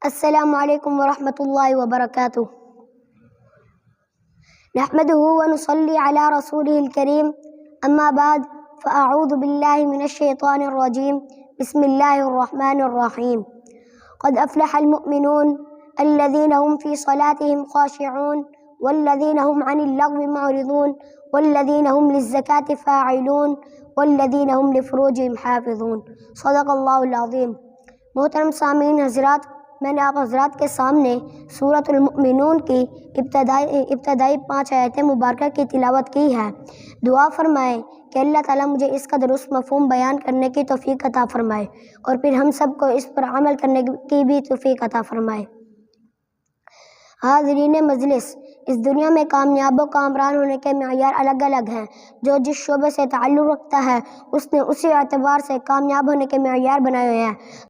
السلام علیکم ورحمۃ اللہ وبرکاتہ۔ نحمدہ ونصلی علی رسولہ الکریم، اما بعد فاعوذ باللہ من الشیطان الرجیم، بسم اللہ الرحمن الرحیم۔ قد افلح المؤمنون الذین هم فی صلاتهم خاشعون والذین هم عن اللغو معرضون والذین هم للزکاة فاعلون والذین هم لفروجهم حافظون۔ صدق اللہ العظیم۔ محترم سامعین حضرات، میں نے آپ حضرات کے سامنے سورۃ المؤمنون کی ابتدائی 5 آیتیں مبارکہ کی تلاوت کی ہے۔ دعا فرمائیں کہ اللہ تعالیٰ مجھے اس کا درست مفہوم بیان کرنے کی توفیق عطا فرمائے اور پھر ہم سب کو اس پر عمل کرنے کی بھی توفیق عطا فرمائے۔ حاضرین مجلس، اس دنیا میں کامیاب و کامران ہونے کے معیار الگ الگ ہیں۔ جو جس شعبے سے تعلق رکھتا ہے اس نے اسی اعتبار سے کامیاب ہونے کے معیار بنائے ہوئے ہیں۔